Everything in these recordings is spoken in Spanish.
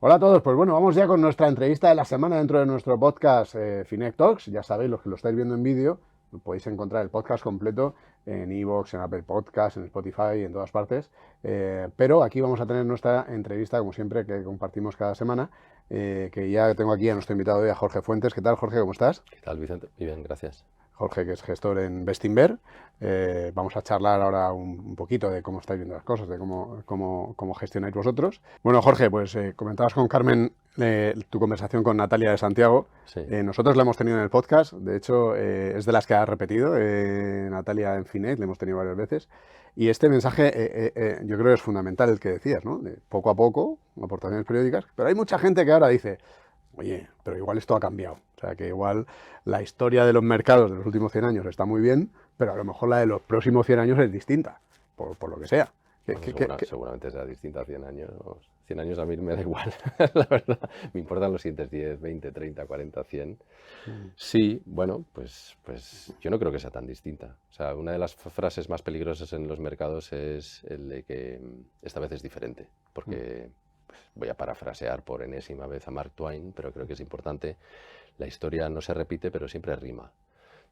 Hola a todos, pues bueno, vamos ya con nuestra entrevista de la semana dentro de nuestro podcast Finec Talks. Ya sabéis, los que lo estáis viendo en vídeo, podéis encontrar el podcast completo en iVoox, en Apple Podcasts, en Spotify y en todas partes. Pero aquí vamos a tener nuestra entrevista, como siempre, que compartimos cada semana, que ya tengo aquí a nuestro invitado hoy, a Jorge Fuentes. ¿Qué tal, Jorge? ¿Cómo estás? ¿Qué tal, Vicente? Muy bien, gracias. Jorge, que es gestor en Bestinver. Vamos a charlar ahora un poquito de cómo estáis viendo las cosas, de cómo gestionáis vosotros. Bueno, Jorge, pues comentabas con Carmen tu conversación con Natalia de Santiago. Sí, Nosotros la hemos tenido en el podcast, de hecho es de las que ha repetido Natalia en Finet, le hemos tenido varias veces. Y este mensaje yo creo que es fundamental el que decías, ¿no? De poco a poco, aportaciones periódicas, pero hay mucha gente que ahora dice, oye, pero igual esto ha cambiado. O sea, que igual la historia de los mercados de los últimos 100 años está muy bien, pero a lo mejor la de los próximos 100 años es distinta, por lo que sea. ¿Qué, bueno, qué- qué- qué- seguramente será distinta a 100 años. 100 años a mí me da igual, la verdad. Me importan los siguientes 10, 20, 30, 40, 100. Sí, bueno, pues yo no creo que sea tan distinta. O sea, una de las frases más peligrosas en los mercados es el de que esta vez es diferente, porque pues, voy a parafrasear por enésima vez a Mark Twain, pero creo que es importante. La historia no se repite, pero siempre rima.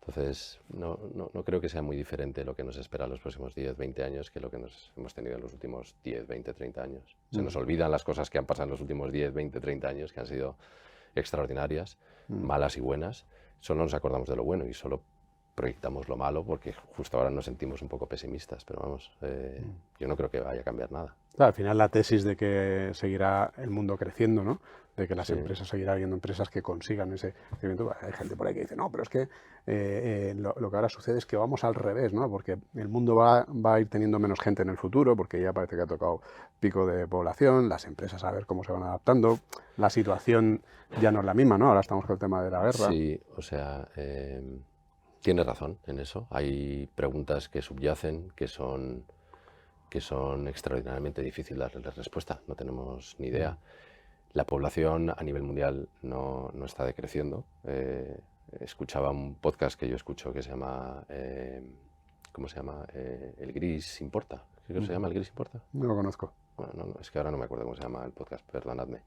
Entonces, no creo que sea muy diferente lo que nos espera en los próximos 10, 20 años que lo que nos hemos tenido en los últimos 10, 20, 30 años. Se nos olvidan las cosas que han pasado en los últimos 10, 20, 30 años, que han sido extraordinarias, malas y buenas. Solo nos acordamos de lo bueno y solo proyectamos lo malo porque justo ahora nos sentimos un poco pesimistas, pero vamos, yo no creo que vaya a cambiar nada. Claro, al final la tesis de que seguirá el mundo creciendo, ¿no? De que las Sí, empresas seguirá habiendo empresas que consigan ese crecimiento. Bueno, hay gente por ahí que dice, no, pero es que lo que ahora sucede es que vamos al revés, ¿no? Porque el mundo va a ir teniendo menos gente en el futuro, porque ya parece que ha tocado pico de población, las empresas a ver cómo se van adaptando, la situación ya no es la misma, ¿no? Ahora estamos con el tema de la guerra. sí, o sea, tiene razón en eso. Hay preguntas que subyacen que son extraordinariamente difíciles darles respuesta. No tenemos ni idea. La población a nivel mundial no está decreciendo. Escuchaba un podcast que yo escucho que se llama, ¿cómo se llama? El Gris Importa. Creo que se llama El Gris Importa. No lo conozco. Bueno, es que ahora no me acuerdo cómo se llama el podcast, perdonadme.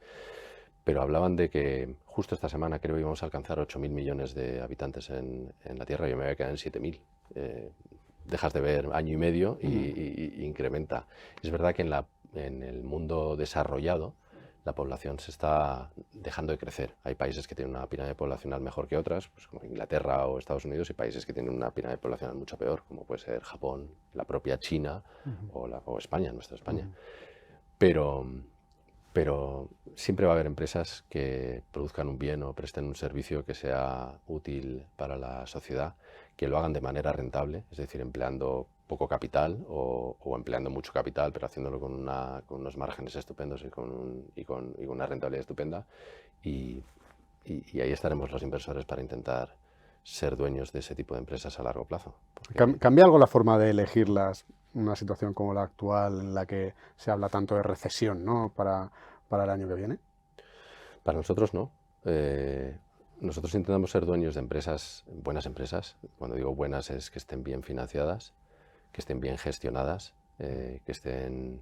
Pero hablaban de que justo esta semana creo que íbamos a alcanzar 8.000 millones de habitantes en la Tierra y yo me voy a quedar en 7.000. Dejas de ver año y medio y incrementa. Es verdad que en el mundo desarrollado la población se está dejando de crecer. Hay países que tienen una pirámide poblacional mejor que otras, pues como Inglaterra o Estados Unidos, y países que tienen una pirámide poblacional mucho peor, como puede ser Japón, la propia China o España, nuestra España. Pero, pero siempre va a haber empresas que produzcan un bien o presten un servicio que sea útil para la sociedad, que lo hagan de manera rentable, es decir, empleando poco capital o empleando mucho capital, pero haciéndolo con unos márgenes estupendos y con una rentabilidad estupenda. Y, y ahí estaremos los inversores para intentar ser dueños de ese tipo de empresas a largo plazo. Porque ¿Cambia algo la forma de elegirlas una situación como la actual en la que se habla tanto de recesión, ¿no? Para el año que viene? para nosotros no. Nosotros intentamos ser dueños de empresas, buenas empresas. Cuando digo buenas es que estén bien financiadas, que estén bien gestionadas, que estén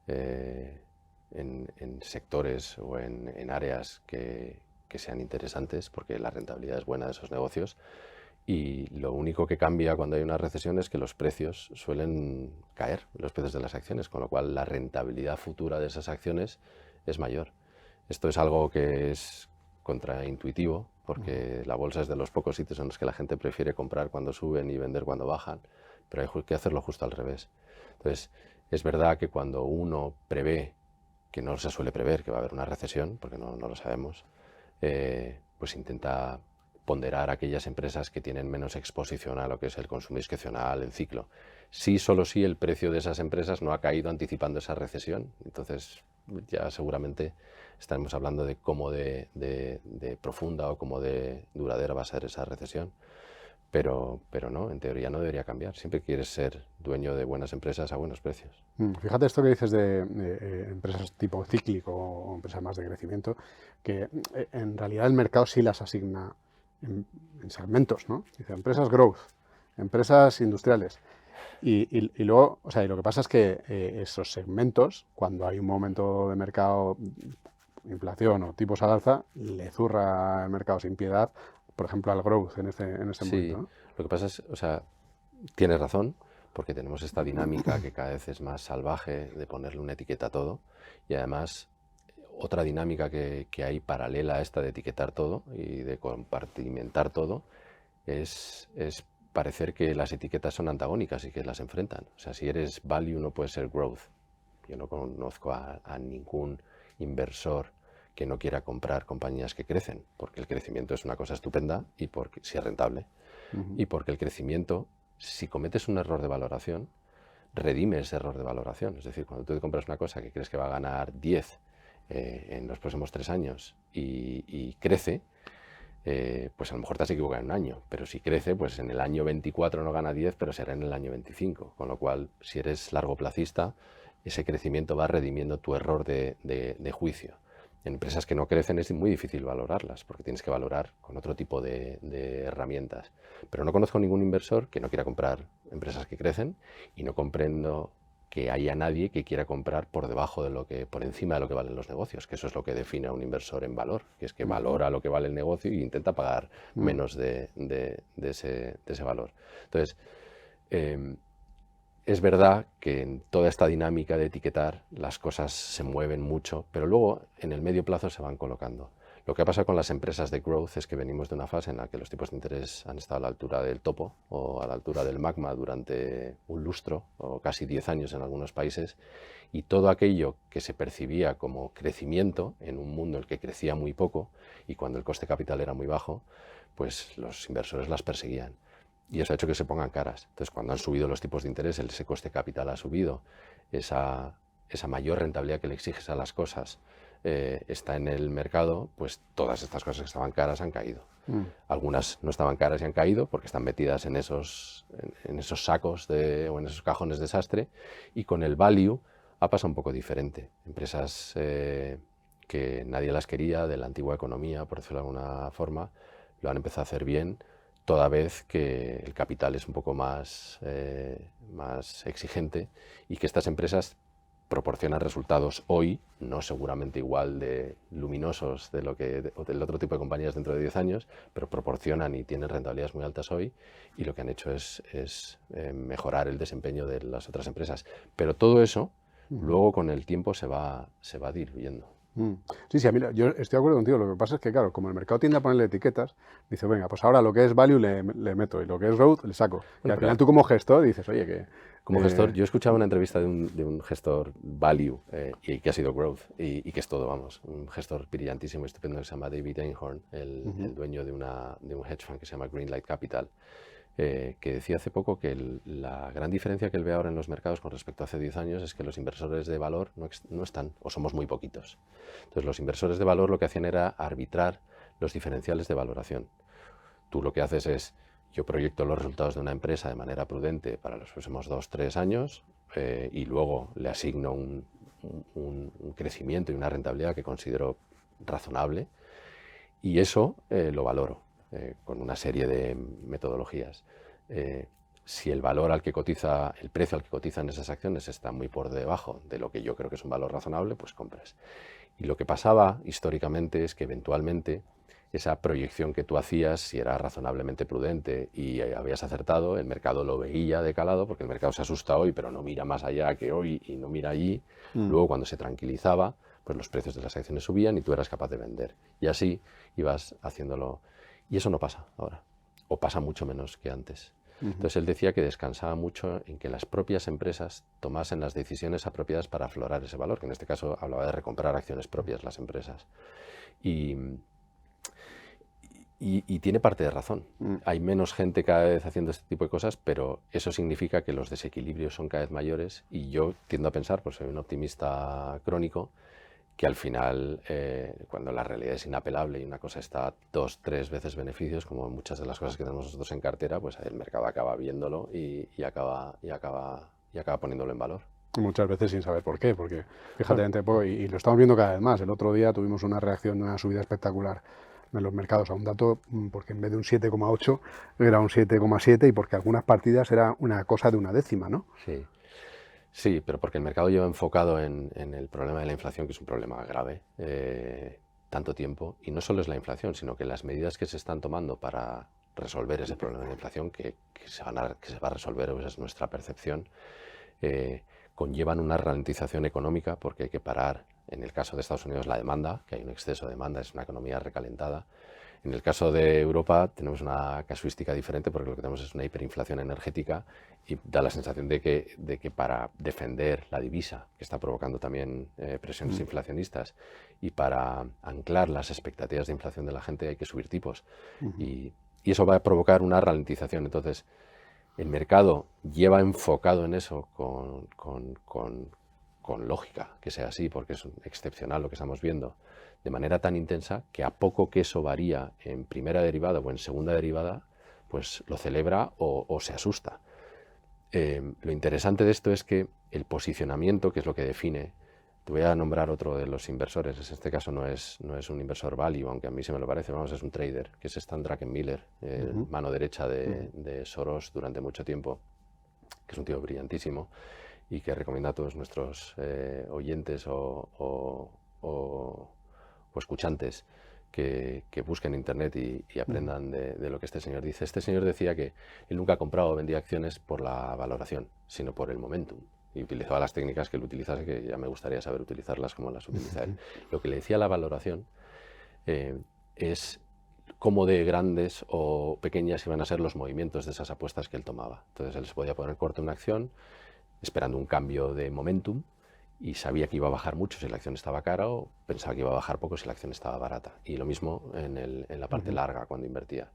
en sectores o en áreas que sean interesantes, porque la rentabilidad es buena de esos negocios. Y lo único que cambia cuando hay una recesión es que los precios suelen caer, los precios de las acciones, con lo cual la rentabilidad futura de esas acciones es mayor. Esto es algo que es contraintuitivo, porque la bolsa es de los pocos sitios en los que la gente prefiere comprar cuando suben y vender cuando bajan, pero hay que hacerlo justo al revés. Entonces, es verdad que cuando uno prevé, que no se suele prever que va a haber una recesión, porque no lo sabemos, pues intenta ponderar aquellas empresas que tienen menos exposición a lo que es el consumo discrecional, el ciclo. Sí, solo si el precio de esas empresas no ha caído anticipando esa recesión, entonces ya seguramente estaremos hablando de cómo de profunda o cómo de duradera va a ser esa recesión. Pero no, en teoría no debería cambiar. Siempre quieres ser dueño de buenas empresas a buenos precios. Fíjate esto que dices de empresas tipo cíclico o empresas más de crecimiento, que en realidad el mercado sí las asigna en segmentos, ¿no? Dice empresas growth, empresas industriales. Y luego, o sea, y lo que pasa es que esos segmentos, cuando hay un momento de mercado inflación o tipos al alza, le zurra el mercado sin piedad, por ejemplo, al growth en este Sí, momento, ¿no? lo que pasa es, o sea, tienes razón, porque tenemos esta dinámica que cada vez es más salvaje de ponerle una etiqueta a todo, y además otra dinámica que hay paralela a esta de etiquetar todo y de compartimentar todo es parecer que las etiquetas son antagónicas y que las enfrentan. O sea, si eres value no puedes ser growth. Yo no conozco a ningún inversor que no quiera comprar compañías que crecen, porque el crecimiento es una cosa estupenda y porque si es rentable. Y porque el crecimiento, si cometes un error de valoración, redime ese error de valoración. Es decir, cuando tú te compras una cosa que crees que va a ganar 10 en los próximos 3 años y crece, pues a lo mejor te has equivocado en un año, pero si crece, pues en el año 24 no gana 10, pero será en el año 25. Con lo cual, si eres largoplacista, ese crecimiento va redimiendo tu error de juicio. En empresas que no crecen es muy difícil valorarlas, porque tienes que valorar con otro tipo de herramientas. Pero no conozco ningún inversor que no quiera comprar empresas que crecen, y no comprendo que haya nadie que quiera comprar por debajo de por encima de lo que valen los negocios, que eso es lo que define a un inversor en valor, que es que valora lo que vale el negocio e intenta pagar menos de ese valor. Entonces, es verdad que en toda esta dinámica de etiquetar las cosas se mueven mucho, pero luego en el medio plazo se van colocando. Lo que ha pasado con las empresas de growth es que venimos de una fase en la que los tipos de interés han estado a la altura del topo o a la altura del magma durante un lustro o casi 10 años en algunos países, y todo aquello que se percibía como crecimiento en un mundo en el que crecía muy poco y cuando el coste capital era muy bajo, pues los inversores las perseguían. Y eso ha hecho que se pongan caras. Entonces, cuando han subido los tipos de interés, ese coste capital ha subido, esa mayor rentabilidad que le exiges a las cosas está en el mercado, pues todas estas cosas que estaban caras han caído. Algunas no estaban caras y han caído porque están metidas en esos sacos o en esos cajones de desastre, y con el value ha pasado un poco diferente. Empresas que nadie las quería, de la antigua economía, por decirlo de alguna forma, lo han empezado a hacer bien, toda vez que el capital es un poco más exigente, y que estas empresas proporcionan resultados hoy, no seguramente igual de luminosos del otro tipo de compañías dentro de 10 años, pero proporcionan y tienen rentabilidades muy altas hoy, y lo que han hecho es mejorar el desempeño de las otras empresas. Pero todo eso luego con el tiempo se va diluyendo. Sí, sí, mira, yo estoy de acuerdo contigo. Lo que pasa es que, claro, como el mercado tiende a ponerle etiquetas, dice, venga, pues ahora lo que es value le meto y lo que es growth le saco. Y al final tú como gestor dices, oye, que... Como gestor, yo escuchaba una entrevista de un gestor value y que ha sido growth y que es todo, vamos, un gestor brillantísimo y estupendo que se llama David Einhorn, el dueño de un hedge fund que se llama Greenlight Capital, que decía hace poco que la gran diferencia que él ve ahora en los mercados con respecto a hace 10 años es que los inversores de valor no están, o somos muy poquitos. Entonces los inversores de valor lo que hacían era arbitrar los diferenciales de valoración. Tú lo que haces es, yo proyecto los resultados de una empresa de manera prudente para los próximos 2-3 años y luego le asigno un crecimiento y una rentabilidad que considero razonable, y eso lo valoro con una serie de metodologías. Si el valor al que cotiza, el precio al que cotizan esas acciones está muy por debajo de lo que yo creo que es un valor razonable, pues compras. Y lo que pasaba históricamente es que eventualmente esa proyección que tú hacías, si era razonablemente prudente y habías acertado, el mercado lo veía de calado, porque el mercado se asusta hoy, pero no mira más allá que hoy y no mira allí. Luego, cuando se tranquilizaba, pues los precios de las acciones subían y tú eras capaz de vender. Y así ibas haciéndolo. Y eso no pasa ahora, o pasa mucho menos que antes. Entonces él decía que descansaba mucho en que las propias empresas tomasen las decisiones apropiadas para aflorar ese valor, que en este caso hablaba de recomprar acciones propias las empresas. Y tiene parte de razón. Hay menos gente cada vez haciendo este tipo de cosas, pero eso significa que los desequilibrios son cada vez mayores, y yo tiendo a pensar, pues soy un optimista crónico, que al final, cuando la realidad es inapelable y una cosa está 2-3 veces beneficios, como muchas de las cosas que tenemos nosotros en cartera, pues el mercado acaba viéndolo y acaba poniéndolo en valor. Muchas veces sin saber por qué, porque fíjate, y lo estamos viendo cada vez más. El otro día tuvimos una reacción, una subida espectacular en los mercados a un dato, porque en vez de un 7,8 era un 7,7, y porque algunas partidas era una cosa de una décima, ¿no? Sí. Sí, pero porque el mercado lleva enfocado en el problema de la inflación, que es un problema grave, tanto tiempo. Y no solo es la inflación, sino que las medidas que se están tomando para resolver ese problema de la inflación, que se va a resolver, esa es nuestra percepción, eh, conllevan una ralentización económica, porque hay que parar, en el caso de Estados Unidos, la demanda, que hay un exceso de demanda, es una economía recalentada. En el caso de Europa tenemos una casuística diferente, porque lo que tenemos es una hiperinflación energética y da la sensación de que para defender la divisa, que está provocando también presiones inflacionistas, y para anclar las expectativas de inflación de la gente hay que subir tipos. Y eso va a provocar una ralentización. Entonces, el mercado lleva enfocado en eso con lógica, que sea así, porque es excepcional lo que estamos viendo, de manera tan intensa que a poco que eso varía en primera derivada o en segunda derivada, pues lo celebra o se asusta. Lo interesante de esto es que el posicionamiento, que es lo que define, te voy a nombrar otro de los inversores, en este caso no es un inversor value, aunque a mí se me lo parece, vamos, es un trader, que es Stan Druckenmiller, mano derecha de Soros durante mucho tiempo, que es un tío brillantísimo y que recomiendo a todos nuestros oyentes o escuchantes que busquen en internet y aprendan de lo que este señor dice. Este señor decía que él nunca compraba o vendía acciones por la valoración, sino por el momentum. Y utilizaba las técnicas que él utilizase, que ya me gustaría saber utilizarlas como las utiliza él. Lo que le decía la valoración es cómo de grandes o pequeñas iban a ser los movimientos de esas apuestas que él tomaba. Entonces él se podía poner corto una acción esperando un cambio de momentum y sabía que iba a bajar mucho si la acción estaba cara o pensaba que iba a bajar poco si la acción estaba barata. Y lo mismo en la parte larga cuando invertía.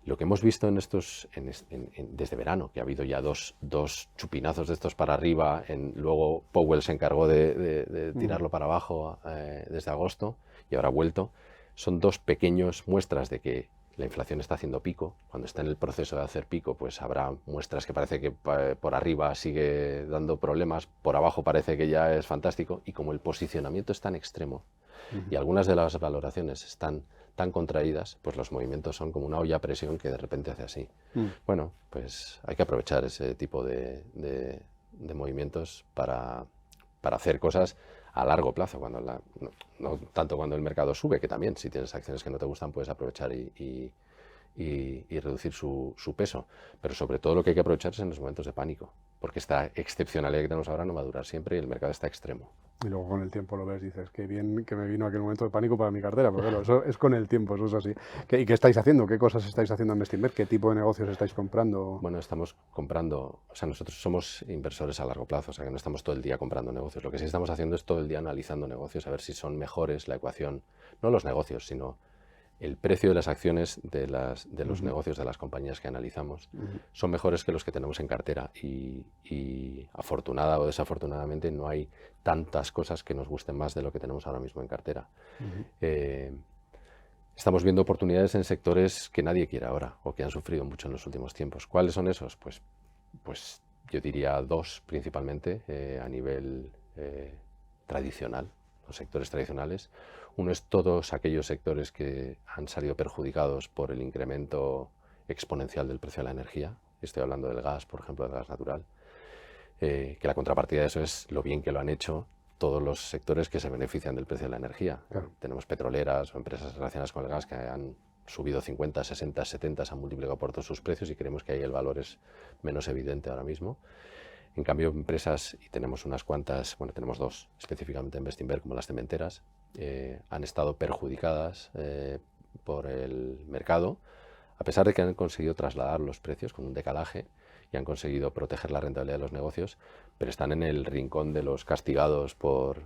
Lo que hemos visto desde verano, que ha habido ya dos chupinazos de estos para arriba, luego Powell se encargó de tirarlo para abajo desde agosto y ahora ha vuelto, son dos pequeñas muestras de que la inflación está haciendo pico. Cuando está en el proceso de hacer pico, pues habrá muestras que parece que por arriba sigue dando problemas, por abajo parece que ya es fantástico, y como el posicionamiento es tan extremo y algunas de las valoraciones están tan contraídas, pues los movimientos son como una olla a presión que de repente hace así. Bueno, pues hay que aprovechar ese tipo de movimientos para hacer cosas a largo plazo, no tanto cuando el mercado sube, que también si tienes acciones que no te gustan puedes aprovechar y reducir su peso, pero sobre todo lo que hay que aprovechar es en los momentos de pánico, porque esta excepcionalidad que tenemos ahora no va a durar siempre y el mercado está extremo. Y luego con el tiempo lo ves, dices, qué bien que me vino aquel momento de pánico para mi cartera, pero claro, eso es con el tiempo, eso es así. ¿Y qué estáis haciendo? ¿Qué cosas estáis haciendo en Bestinver? ¿Qué tipo de negocios estáis comprando? Bueno, estamos comprando, o sea, nosotros somos inversores a largo plazo, o sea, que no estamos todo el día comprando negocios. Lo que sí estamos haciendo es todo el día analizando negocios, a ver si son mejores la ecuación, no los negocios, sino el precio de las acciones de los negocios de las compañías que analizamos son mejores que los que tenemos en cartera y afortunada o desafortunadamente no hay tantas cosas que nos gusten más de lo que tenemos ahora mismo en cartera. Estamos viendo oportunidades en sectores que nadie quiere ahora o que han sufrido mucho en los últimos tiempos. ¿Cuáles son esos? Pues yo diría dos principalmente a nivel tradicional, los sectores tradicionales. Uno es todos aquellos sectores que han salido perjudicados por el incremento exponencial del precio de la energía. Estoy hablando del gas, por ejemplo, del gas natural. Que la contrapartida de eso es lo bien que lo han hecho todos los sectores que se benefician del precio de la energía. Claro. Tenemos petroleras o empresas relacionadas con el gas que han subido 50, 60, 70, se han multiplicado por todos sus precios y creemos que ahí el valor es menos evidente ahora mismo. En cambio, empresas, y tenemos unas cuantas, bueno, tenemos dos específicamente en Bestinver, como las cementeras, han estado perjudicadas por el mercado, a pesar de que han conseguido trasladar los precios con un decalaje y han conseguido proteger la rentabilidad de los negocios, pero están en el rincón de los castigados por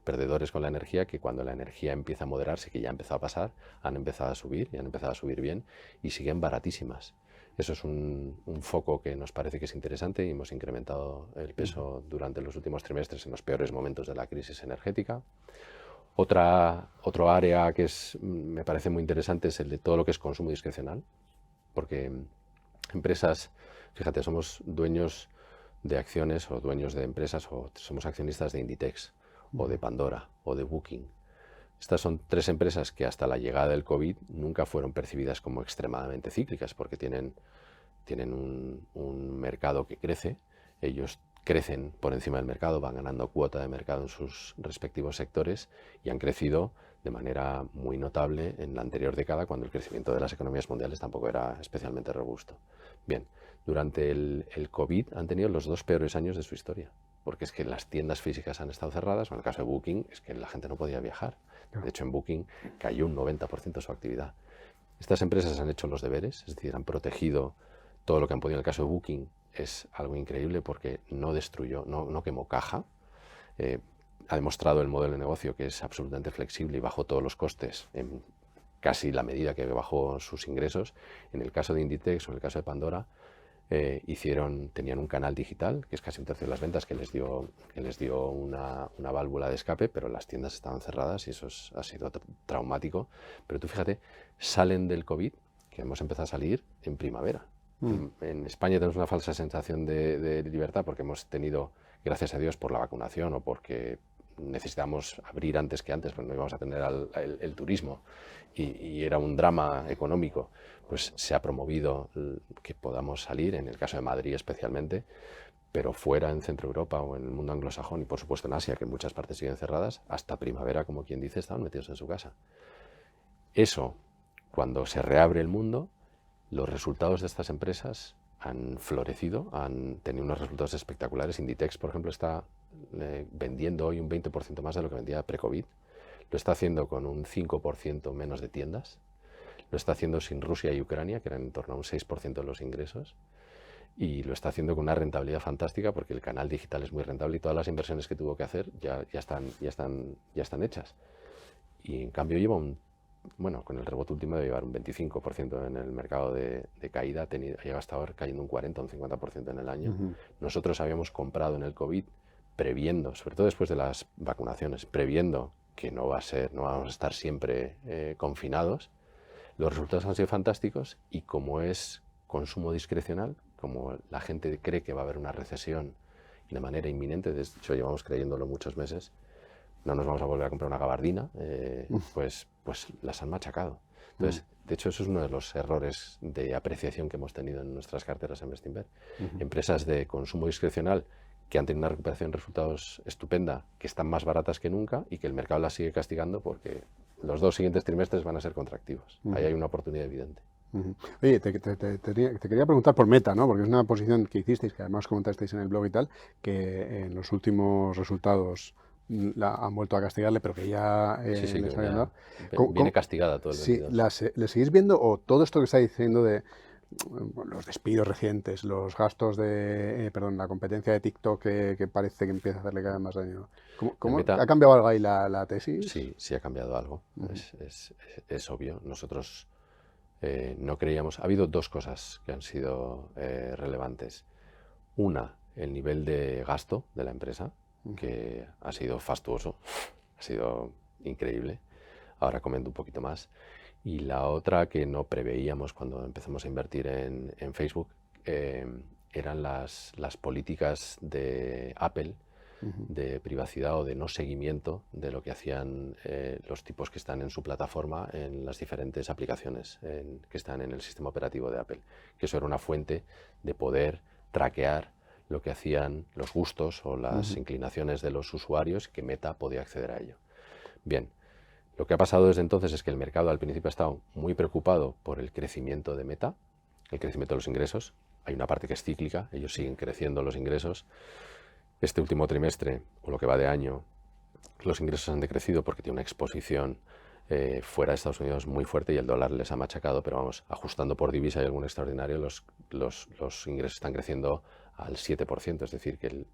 perdedores con la energía, que cuando la energía empieza a moderarse, que ya empezó a pasar, han empezado a subir y han empezado a subir bien y siguen baratísimas. Eso es un foco que nos parece que es interesante y hemos incrementado el peso durante los últimos trimestres en los peores momentos de la crisis energética. Otro área que me parece muy interesante es el de todo lo que es consumo discrecional, porque empresas, fíjate, somos dueños de acciones o dueños de empresas o somos accionistas de Inditex o de Pandora o de Booking. Estas son tres empresas que hasta la llegada del COVID nunca fueron percibidas como extremadamente cíclicas porque tienen un mercado que crece. Ellos crecen por encima del mercado, van ganando cuota de mercado en sus respectivos sectores y han crecido de manera muy notable en la anterior década, cuando el crecimiento de las economías mundiales tampoco era especialmente robusto. Bien, durante el COVID han tenido los 2 peores años de su historia, porque es que las tiendas físicas han estado cerradas, o en el caso de Booking es que la gente no podía viajar. De hecho, en Booking cayó un 90% su actividad. Estas empresas han hecho los deberes, es decir, han protegido todo lo que han podido. En el caso de Booking es algo increíble porque no destruyó, no quemó caja. Ha demostrado el modelo de negocio que es absolutamente flexible y bajó todos los costes en casi la medida que bajó sus ingresos. En el caso de Inditex o en el caso de Pandora, tenían un canal digital, que es casi un tercio de las ventas, que les dio una válvula de escape, pero las tiendas estaban cerradas y eso ha sido traumático. Pero tú fíjate, salen del COVID, que hemos empezado a salir en primavera. En España tenemos una falsa sensación de libertad porque hemos tenido, gracias a Dios, por la vacunación o porque necesitamos abrir antes que antes, porque no íbamos a tener el turismo y era un drama económico, pues se ha promovido que podamos salir, en el caso de Madrid especialmente, pero fuera, en Centro Europa o en el mundo anglosajón y por supuesto en Asia, que en muchas partes siguen cerradas, hasta primavera, como quien dice, estaban metidos en su casa. Eso, cuando se reabre el mundo, los resultados de estas empresas han florecido, han tenido unos resultados espectaculares. Inditex, por ejemplo, está vendiendo hoy un 20% más de lo que vendía pre-COVID. Lo está haciendo con un 5% menos de tiendas. Lo está haciendo sin Rusia y Ucrania, que eran en torno a un 6% de los ingresos. Y lo está haciendo con una rentabilidad fantástica porque el canal digital es muy rentable y todas las inversiones que tuvo que hacer ya están hechas. Y en cambio con el rebote último de llevar un 25% en el mercado de caída, llega hasta ahora cayendo un 40 o un 50% en el año. Nosotros habíamos comprado en el COVID previendo, sobre todo después de las vacunaciones, previendo que no vamos a estar siempre confinados. Los resultados han sido fantásticos y como es consumo discrecional, como la gente cree que va a haber una recesión y de manera inminente, de hecho llevamos creyéndolo muchos meses, no nos vamos a volver a comprar una gabardina, pues las han machacado. Entonces, de hecho, eso es uno de los errores de apreciación que hemos tenido en nuestras carteras en Bestinver. Empresas de consumo discrecional que han tenido una recuperación de resultados estupenda, que están más baratas que nunca y que el mercado las sigue castigando porque los 2 siguientes trimestres van a ser contractivos. Ahí hay una oportunidad evidente. Oye, te quería preguntar por Meta, ¿no? Porque es una posición que hicisteis, que además comentasteis en el blog y tal, que en los últimos resultados han vuelto a castigarle, pero que ya Sí, les habían dado. viene castigada todo el Sí, 22. ¿le seguís viendo o todo esto que está diciendo de los despidos recientes, los gastos la competencia de TikTok que parece que empieza a hacerle cada vez más daño? ¿Ha cambiado algo ahí la tesis? Sí ha cambiado algo, es obvio. Nosotros no creíamos. Ha habido 2 cosas que han sido relevantes. Una, el nivel de gasto de la empresa, que ha sido fastuoso, ha sido increíble. Ahora comento un poquito más. Y la otra que no preveíamos cuando empezamos a invertir en Facebook eran las políticas de Apple de privacidad o de no seguimiento de lo que hacían los tipos que están en su plataforma en las diferentes aplicaciones que están en el sistema operativo de Apple. Que eso era una fuente de poder traquear lo que hacían los gustos o las inclinaciones de los usuarios, que Meta podía acceder a ello. Bien, lo que ha pasado desde entonces es que el mercado al principio ha estado muy preocupado por el crecimiento de Meta, el crecimiento de los ingresos. Hay una parte que es cíclica, ellos siguen creciendo los ingresos. Este último trimestre, o lo que va de año, los ingresos han decrecido porque tiene una exposición fuera de Estados Unidos muy fuerte y el dólar les ha machacado, pero vamos, ajustando por divisa y algún extraordinario, los ingresos están creciendo al 7%, es decir, que el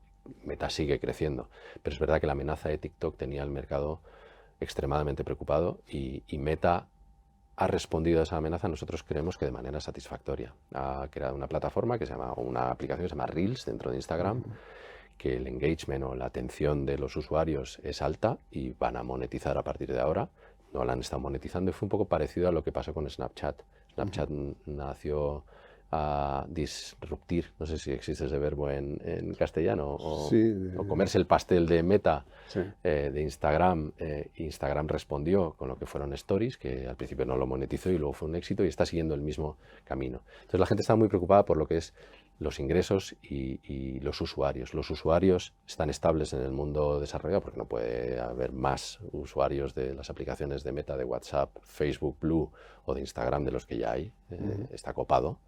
Meta sigue creciendo. Pero es verdad que la amenaza de TikTok tenía al mercado extremadamente preocupado y Meta ha respondido a esa amenaza, nosotros creemos que de manera satisfactoria. Ha creado una plataforma una aplicación que se llama Reels dentro de Instagram, que el engagement o la atención de los usuarios es alta y van a monetizar a partir de ahora. No la han estado monetizando y fue un poco parecido a lo que pasó con Snapchat. Snapchat nació a disruptir, no sé si existe ese verbo en castellano, o comerse el pastel de Meta, de Instagram. Instagram respondió con lo que fueron Stories, que al principio no lo monetizó y luego fue un éxito y está siguiendo el mismo camino. Entonces la gente está muy preocupada por lo que es los ingresos y los usuarios. Los usuarios están estables en el mundo desarrollado porque no puede haber más usuarios de las aplicaciones de Meta, de WhatsApp, Facebook, Blue o de Instagram de los que ya hay. Está copado.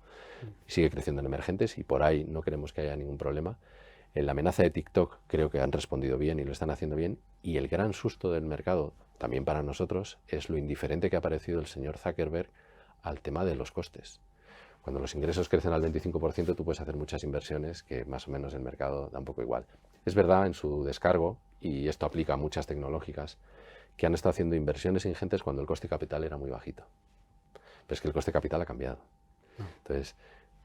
Sigue creciendo en emergentes y por ahí no queremos que haya ningún problema. En la amenaza de TikTok creo que han respondido bien y lo están haciendo bien. Y el gran susto del mercado, también para nosotros, es lo indiferente que ha parecido el señor Zuckerberg al tema de los costes. Cuando los ingresos crecen al 25%, tú puedes hacer muchas inversiones que más o menos el mercado da un poco igual. Es verdad, en su descargo, y esto aplica a muchas tecnológicas, que han estado haciendo inversiones ingentes cuando el coste de capital era muy bajito. Pero es que el coste de capital ha cambiado. Entonces,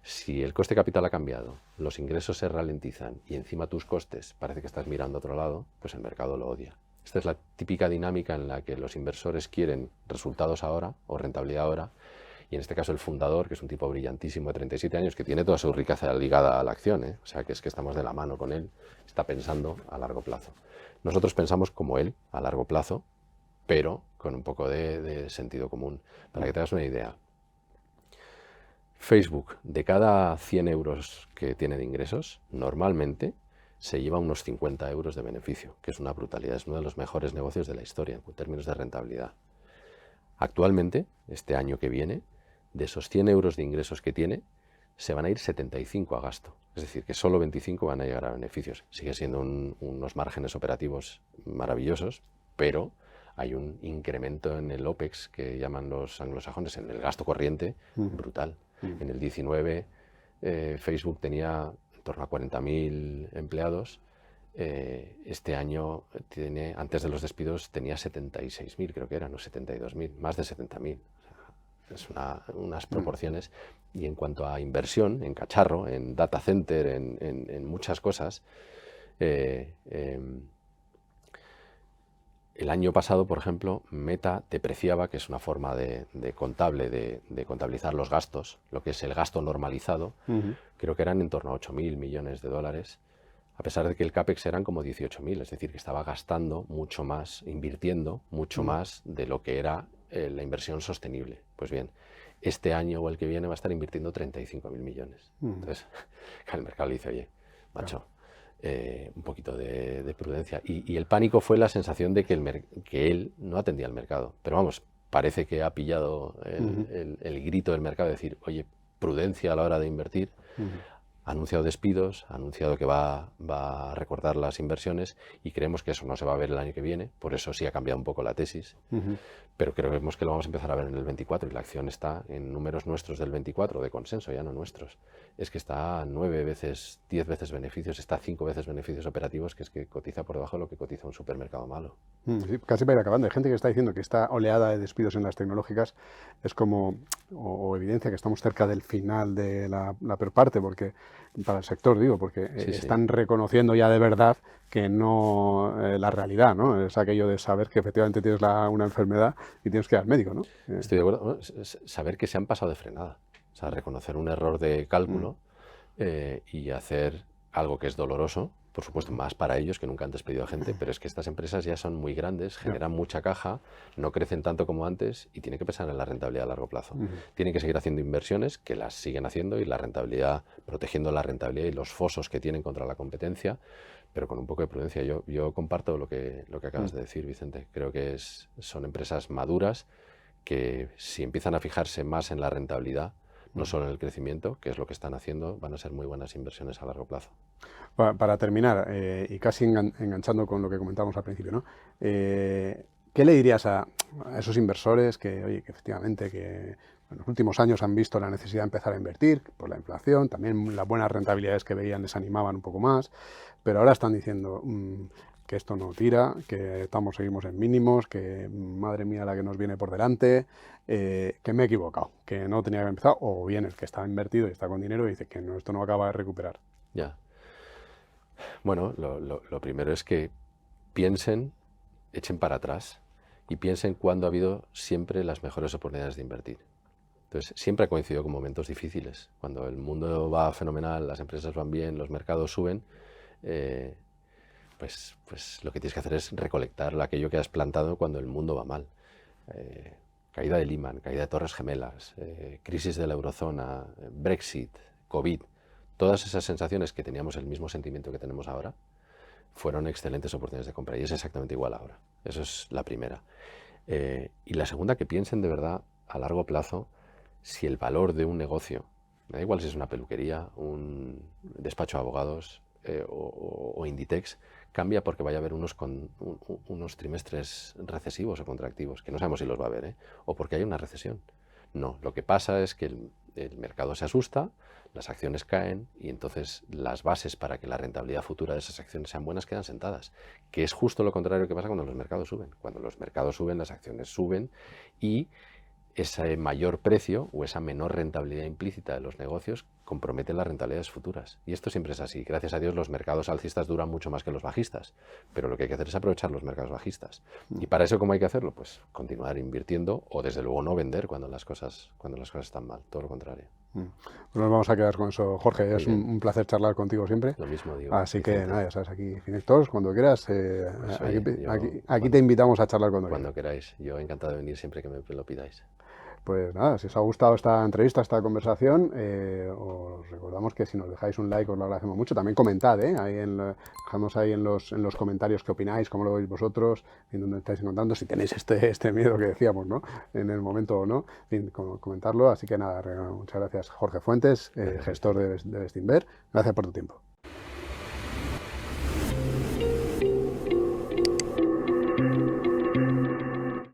si el coste de capital ha cambiado, los ingresos se ralentizan y encima tus costes parece que estás mirando a otro lado, pues el mercado lo odia. Esta es la típica dinámica en la que los inversores quieren resultados ahora o rentabilidad ahora. Y en este caso el fundador, que es un tipo brillantísimo de 37 años, que tiene toda su riqueza ligada a la acción, o sea, que es que estamos de la mano con él, está pensando a largo plazo. Nosotros pensamos como él, a largo plazo, pero con un poco de sentido común. Para que te hagas una idea, Facebook, de cada 100 euros que tiene de ingresos, normalmente se lleva unos 50 euros de beneficio, que es una brutalidad, es uno de los mejores negocios de la historia en términos de rentabilidad. Actualmente, este año que viene, de esos 100 euros de ingresos que tiene, se van a ir 75 a gasto. Es decir, que solo 25 van a llegar a beneficios. Sigue siendo unos márgenes operativos maravillosos, pero hay un incremento en el OPEX, que llaman los anglosajones, en el gasto corriente, brutal. En el 19, Facebook tenía en torno a 40.000 empleados. Este año, antes de los despidos, tenía 76.000, creo que eran, no 72.000, más de 70.000. Es unas proporciones. Y en cuanto a inversión, en cacharro, en data center, en muchas cosas, el año pasado, por ejemplo, Meta depreciaba, que es una forma de contabilizar los gastos, lo que es el gasto normalizado, creo que eran en torno a 8.000 millones de dólares, a pesar de que el CAPEX eran como 18.000, es decir, que estaba gastando mucho más, invirtiendo mucho más de lo que era la inversión sostenible. Pues bien, este año o el que viene va a estar invirtiendo 35.000 millones. Entonces, el mercado le dice, oye, macho, un poquito de prudencia. Y el pánico fue la sensación de que él no atendía al mercado. Pero vamos, parece que ha pillado el grito del mercado de decir, oye, prudencia a la hora de invertir. Ha anunciado despidos, ha anunciado que va a recortar las inversiones y creemos que eso no se va a ver el año que viene, por eso sí ha cambiado un poco la tesis, pero creemos que lo vamos a empezar a ver en el 24 y la acción está en números nuestros del 24, de consenso, ya no nuestros. Es que está a 9 veces, 10 veces beneficios, está a 5 veces beneficios operativos, que es que cotiza por debajo de lo que cotiza un supermercado malo. Sí, casi para ir acabando. Hay gente que está diciendo que esta oleada de despidos en las tecnológicas es como, o evidencia que estamos cerca del final de la peor parte, porque para el sector, digo, porque están reconociendo ya de verdad que no la realidad, ¿no? Es aquello de saber que efectivamente tienes una enfermedad y tienes que ir al médico, ¿no? Estoy de acuerdo. Bueno, saber que se han pasado de frenada. O sea, reconocer un error de cálculo y hacer algo que es doloroso, por supuesto, más para ellos, que nunca han despedido a gente, pero es que estas empresas ya son muy grandes, generan mucha caja, no crecen tanto como antes y tienen que pensar en la rentabilidad a largo plazo. Tienen que seguir haciendo inversiones, que las siguen haciendo, y la rentabilidad, protegiendo la rentabilidad y los fosos que tienen contra la competencia, pero con un poco de prudencia. Yo comparto lo que acabas de decir, Vicente. Creo que son empresas maduras que, si empiezan a fijarse más en la rentabilidad, no solo en el crecimiento, que es lo que están haciendo, van a ser muy buenas inversiones a largo plazo. Para terminar, y casi enganchando con lo que comentábamos al principio, ¿no? ¿Qué le dirías a esos inversores que, oye, que efectivamente que en los últimos años han visto la necesidad de empezar a invertir por la inflación, también las buenas rentabilidades que veían les animaban un poco más, pero ahora están diciendo que esto no tira, que seguimos en mínimos, que madre mía la que nos viene por delante, que me he equivocado, que no tenía que haber empezado, o bien el que está invertido y está con dinero y dice que no, esto no acaba de recuperar? Ya. Bueno, lo primero es que piensen, echen para atrás y piensen cuándo ha habido siempre las mejores oportunidades de invertir. Entonces, siempre ha coincidido con momentos difíciles. Cuando el mundo va fenomenal, las empresas van bien, los mercados suben, pues lo que tienes que hacer es recolectar aquello que has plantado cuando el mundo va mal. Caída de Lehman, caída de Torres Gemelas, crisis de la eurozona, Brexit, COVID. todas esas sensaciones que teníamos el mismo sentimiento que tenemos ahora, fueron excelentes oportunidades de compra y es exactamente igual ahora. Eso es la primera. Y la segunda, que piensen de verdad a largo plazo si el valor de un negocio, me da igual si es una peluquería, un despacho de abogados o Inditex, cambia porque vaya a haber unos trimestres recesivos o contractivos, que no sabemos si los va a haber, o porque hay una recesión. No, lo que pasa es que el mercado se asusta, las acciones caen y entonces las bases para que la rentabilidad futura de esas acciones sean buenas quedan sentadas, que es justo lo contrario que pasa cuando los mercados suben. Cuando los mercados suben, las acciones suben y ese mayor precio o esa menor rentabilidad implícita de los negocios compromete las rentabilidades futuras. Y esto siempre es así. Gracias a Dios los mercados alcistas duran mucho más que los bajistas, pero lo que hay que hacer es aprovechar los mercados bajistas. Y para eso, ¿cómo hay que hacerlo? Pues continuar invirtiendo o desde luego no vender cuando las cosas están mal, todo lo contrario. Pues nos vamos a quedar con eso, Jorge. Muy Es bien. un placer charlar contigo siempre. Lo mismo digo. Así que Vicente. nada, ya sabes, aquí Finectors, cuando quieras, Pues, oye, yo aquí te invitamos a charlar cuando cuando quieras. queráis. Yo encantado de venir siempre que me lo pidáis. Pues nada, si os ha gustado esta entrevista, esta conversación, os recordamos que si nos dejáis un like os lo agradecemos mucho. También comentad, dejadnos ahí en los comentarios qué opináis, cómo lo veis vosotros, en dónde estáis encontrando, si tenéis este miedo que decíamos, ¿no? En el momento o no, en fin, comentarlo. Así que nada, muchas gracias Jorge Fuentes, gestor de Bestinver. Gracias por tu tiempo.